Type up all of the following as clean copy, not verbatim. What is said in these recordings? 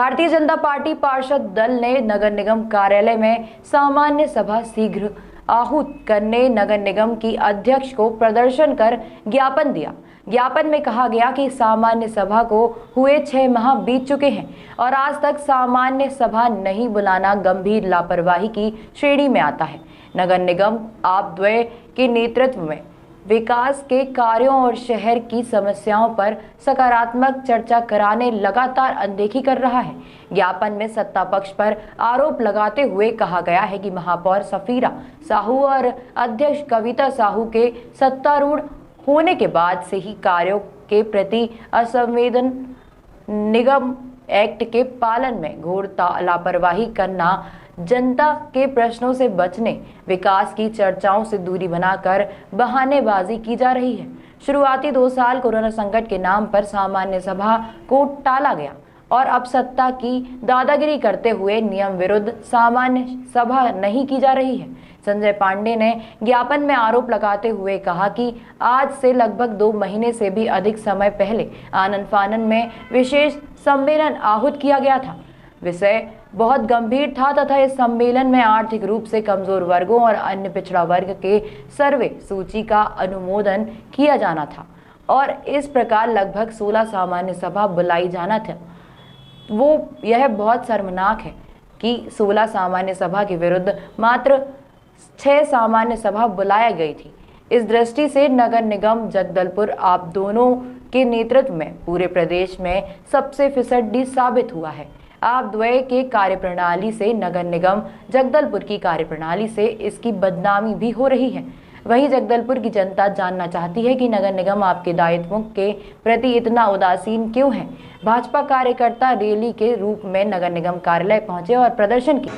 Bharatiya Janata party पार्षद दल ने नगर निगम कार्यालय में सामान्य सभा शीघ्र आहूत करने नगर निगम की अध्यक्ष को प्रदर्शन कर ज्ञापन दिया। ज्ञापन में कहा गया कि सामान्य सभा को हुए 6 माह बीत चुके हैं और आज तक सामान्य सभा नहीं बुलाना गंभीर लापरवाही की श्रेणी में आता है। नगर निगम आप द्वय के नेतृत्व में विकास के कार्यों और शहर की समस्याओं पर सकारात्मक चर्चा कराने लगातार अनदेखी कर रहा है। ज्ञापन में सत्ता पक्ष पर आरोप लगाते हुए कहा गया है कि महापौर सफीरा साहू और अध्यक्ष कविता साहू के सत्तारूढ़ होने के बाद से ही कार्यों के प्रति असंवेदन, निगम एक्ट के पालन में घोर लापरवाही करना, जनता के प्रश्नों से बचने, विकास की चर्चाओं से दूरी बनाकर बहानेबाजी की जा रही है। शुरुआती 2 साल कोरोना संकट के नाम पर सामान्य सभा को टाला गया और अब सत्ता की दादागिरी करते हुए नियम विरुद्ध सामान्य सभा नहीं की जा रही है। संजय पांडे ने ज्ञापन में आरोप लगाते हुए कहा कि आज से लगभग 2 महीने से भी अधिक समय पहले आनन फानन में विशेष सम्मेलन आहूत किया गया था। विषय बहुत गंभीर था तथा इस सम्मेलन में आर्थिक रूप से कमजोर वर्गों और अन्य पिछड़ा वर्ग के सर्वे सूची का अनुमोदन किया जाना था और इस प्रकार लगभग 16 सामान्य सभा बुलाई जाना था। यह बहुत शर्मनाक है कि 16 सामान्य सभा के विरुद्ध मात्र 6 सामान्य सभा बुलाई गई थी। इस दृष्टि से नगर निगम जगदलपुर आप दोनों के नेतृत्व में पूरे प्रदेश में सबसे फिसड्डी साबित हुआ है। आप द्वय के कार्यप्रणाली से नगर निगम जगदलपुर की कार्यप्रणाली से इसकी बदनामी भी हो रही है। वहीं जगदलपुर की जनता जानना चाहती है कि नगर निगम आपके दायित्वों के प्रति इतना उदासीन क्यों है। भाजपा कार्यकर्ता रैली के रूप में नगर निगम कार्यालय पहुंचे और प्रदर्शन किया।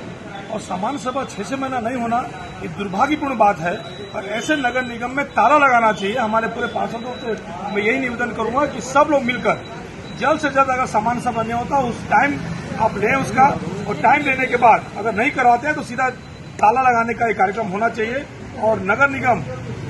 और सामान्य सभा 6 महीना नहीं होना ये दुर्भाग्यपूर्ण बात है और ऐसे नगर निगम में ताला लगाना चाहिए। हमारे पूरे पार्षदों से मैं यही निवेदन करूंगा कि सब लोग मिलकर जल्द से जल्द, अगर सामान्य सभा नहीं होता उस टाइम आप लें उसका, और टाइम लेने के बाद अगर नहीं करवाते हैं तो सीधा ताला लगाने का एक कार्यक्रम होना चाहिए। और नगर निगम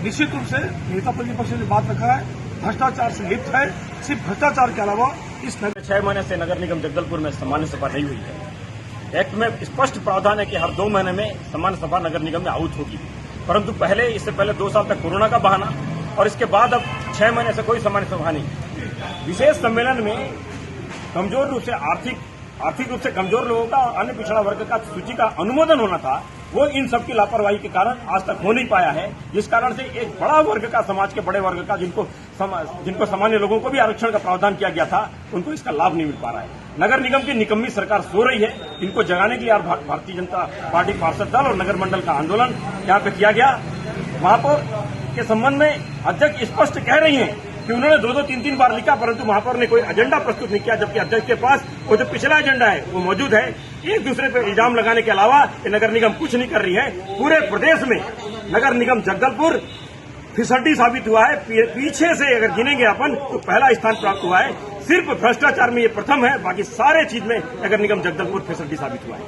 निश्चित रूप से नेता प्रतिपक्ष ने बात रखा है, भ्रष्टाचार से लिप्त है। सिर्फ भ्रष्टाचार के अलावा इस 6 महीने से नगर निगम जगदलपुर में सामान्य सभा नहीं हुई है। एक्ट में स्पष्ट प्रावधान है कि हर 2 महीने में सामान्य सभा नगर निगम में आहूत होगी, परंतु इससे पहले 2 साल तक कोरोना का बहाना और इसके बाद अब 6 महीने से कोई सामान्य सभा नहीं। विशेष सम्मेलन में कमजोर रूप से आर्थिक रूप से कमजोर लोगों का और अन्य पिछड़ा वर्ग का सूची का अनुमोदन होना था, वो इन सबकी लापरवाही के कारण आज तक हो नहीं पाया है, जिस कारण से एक बड़ा वर्ग का, समाज के बड़े वर्ग का, जिनको सामान्य लोगों को भी आरक्षण का प्रावधान किया गया था, उनको इसका लाभ नहीं मिल पा रहा है। नगर निगम की निकम्मी सरकार सो रही है। इनको जगाने के लिए भारतीय जनता पार्टी पार्षद दल और नगर मंडल का आंदोलन यहाँ पे किया गया। महापौर के संबंध में अध्यक्ष स्पष्ट कह रही हैं कि उन्होंने 2-2, 3-3 बार लिखा, परंतु महापौर ने कोई एजेंडा प्रस्तुत नहीं किया, जबकि अध्यक्ष के पास वो जो पिछला एजेंडा है वो मौजूद है। एक दूसरे पर इल्जाम लगाने के अलावा ये नगर निगम कुछ नहीं कर रही है। पूरे प्रदेश में नगर निगम जगदलपुर फिसड्डी साबित हुआ है। पीछे से अगर गिनेंगे अपन तो पहला स्थान प्राप्त हुआ है। सिर्फ भ्रष्टाचार में ये प्रथम है, बाकी सारे चीज में नगर निगम जगदलपुर फिसड्डी साबित हुआ है।